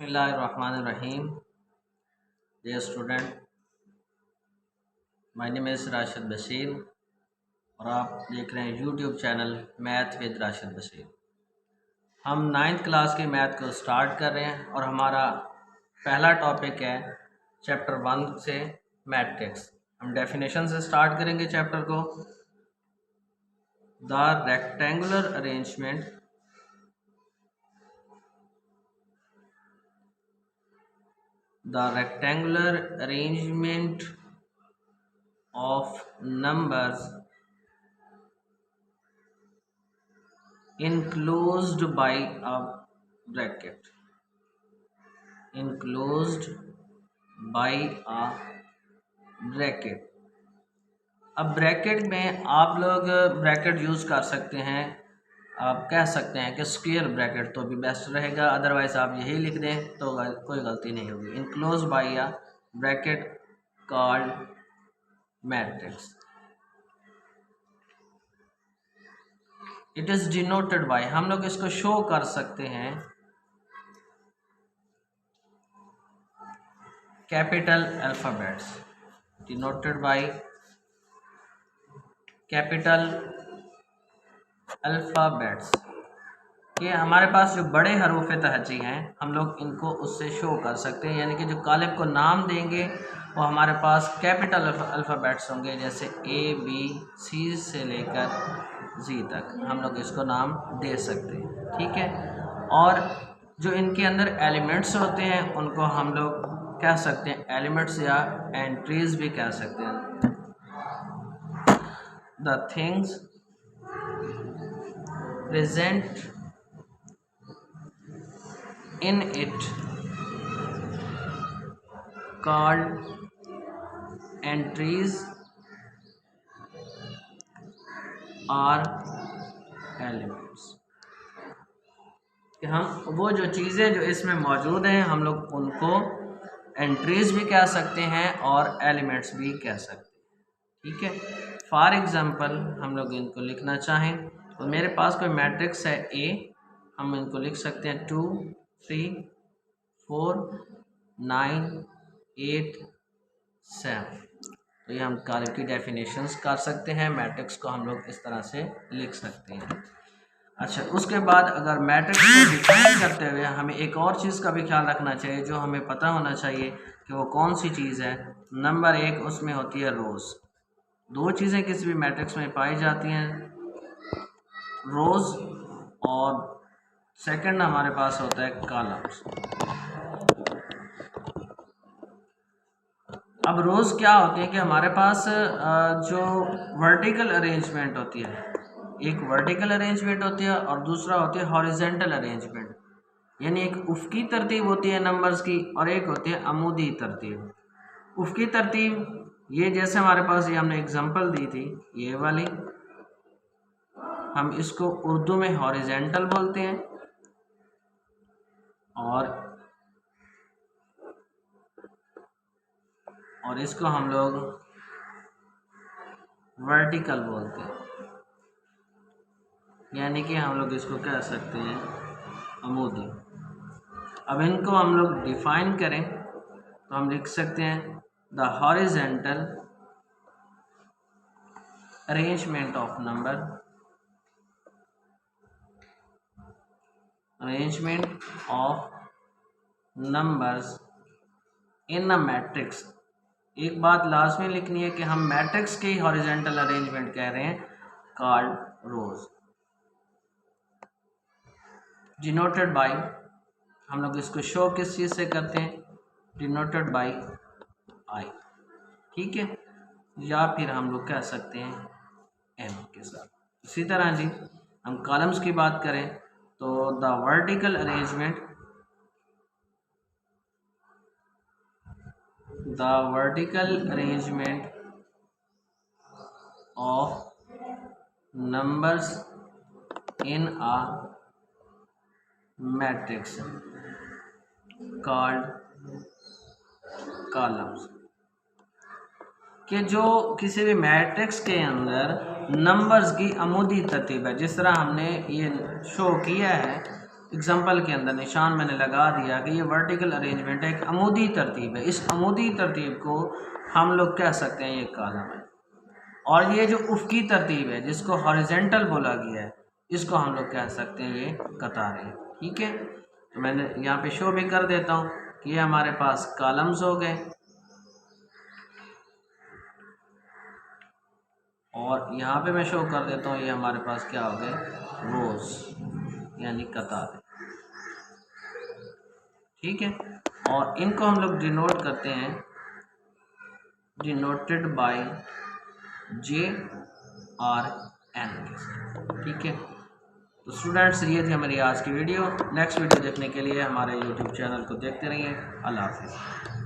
Bismillahirrahmanirrahim. Dear student, my name is Rashid Bashir और आप देख रहे हैं YouTube channel math with Rashid Bashir. हम 9th क्लास के मैथ को स्टार्ट कर रहे हैं और हमारा पहला टॉपिक है चैप्टर 1 से मैट्रिक्स। हम डेफिनेशन से स्टार्ट करेंगे चैप्टर को। The rectangular arrangement of numbers enclosed by a bracket अब ब्रैकेट में आप लोग ब्रैकेट यूज़ कर सकते हैं। आप कह सकते हैं कि स्क्वायर ब्रैकेट तो भी बेस्ट रहेगा, अदरवाइज आप यही लिख दें तो कोई गलती नहीं होगी। Enclose by a bracket called matrix. It is denoted by, हम लोग इसको शो कर सकते हैं capital alphabets, denoted by capital alphabets. कि हमारे पास जो बड़े हरूफ तहजी हैं हम लोग इनको उससे शो कर सकते हैं, यानी कि जो कालिब को नाम देंगे वो हमारे पास कैपिटल अल्फ़ाबेट्स होंगे, जैसे ABC से लेकर Z तक हम लोग इसको नाम दे सकते हैं। ठीक है, और जो इनके अंदर एलिमेंट्स होते हैं उनको हम लोग कह सकते हैं एलिमेंट्स या एंट्रीज भी कह सकते हैं। The things present in it called entries or elements। कि हम वो जो चीज़ें जो इसमें मौजूद हैं हम लोग उनको एंट्रीज भी कह सकते हैं और एलिमेंट्स भी कह सकते हैं। ठीक है, फॉर एग्जांपल हम लोग इनको लिखना चाहें तो मेरे पास कोई मैट्रिक्स है A, हम इनको लिख सकते हैं 2 3 4 9 8 7। तो ये हम कालिब की डेफिनेशंस कर सकते हैं। मैट्रिक्स को हम लोग इस तरह से लिख सकते हैं। अच्छा, उसके बाद अगर मैट्रिक्स को डिफाइन करते हुए हमें एक और चीज़ का भी ख्याल रखना चाहिए, जो हमें पता होना चाहिए कि वो कौन सी चीज़ है। नंबर 1 उसमें होती है रोज़। दो चीज़ें किसी भी मैट्रिक्स में पाई जाती हैं, रोज़, और सेकंड हमारे पास होता है कॉलम्स। अब रोज़ क्या होती है कि हमारे पास जो वर्टिकल अरेंजमेंट होती है, एक वर्टिकल अरेंजमेंट होती है और दूसरा होती है हॉरिजेंटल अरेंजमेंट, यानी एक उफ़क़ी तरतीब होती है नंबर्स की और एक होती है अमूदी तरतीब। उफ़क़ी तरतीब ये जैसे हमारे पास ये हमने एग्जांपल दी थी ये वाली, हम इसको उर्दू में हॉरिजेंटल बोलते हैं और इसको हम लोग वर्टिकल बोलते हैं, यानी कि हम लोग इसको कह सकते हैं अमूदी। अब इनको हम लोग डिफाइन करें तो हम लिख सकते हैं the horizontal arrangement of numbers in a matrix. एक बात लाजमी लिखनी है कि हम मैट्रिक्स के हॉरिजेंटल अरेंजमेंट कह रहे हैं, कॉल्ड रोज। डिनोटेड बाय, हम लोग इसको शो किस चीज़ से करते हैं, डिनोटेड बाय आई। ठीक है, या फिर हम लोग कह सकते हैं एम के साथ। इसी तरह जी हम कॉलम्स की बात करें तो the vertical arrangement of numbers in a matrix called columns। कि जो किसी भी मैट्रिक्स के अंदर नंबर्स की अमूदी तरतीब है, जिस तरह हमने ये शो किया है एग्जाम्पल के अंदर निशान मैंने लगा दिया कि ये वर्टिकल अरेंजमेंट है, एक अमूदी तरतीब है। इस अमूदी तरतीब को हम लोग कह सकते हैं ये कॉलम है, और ये जो उफ़क़ी तरतीब है जिसको हॉरिजेंटल बोला गया है, इसको हम लोग कह सकते हैं ये कतारें। ठीक है, तो मैंने यहाँ पे शो भी कर देता हूँ कि ये हमारे पास कॉलम्स हो गए, और यहाँ पे मैं शो कर देता हूँ ये हमारे पास क्या हो गए, रोज यानी कतारें। ठीक है, और इनको हम लोग डिनोट करते हैं, डिनोटेड बाय JRN के साथ। ठीक है, तो स्टूडेंट्स ये थी हमारी आज की वीडियो। नेक्स्ट वीडियो देखने के लिए हमारे YouTube चैनल को देखते रहिए। अल्लाह हाफ़िज़।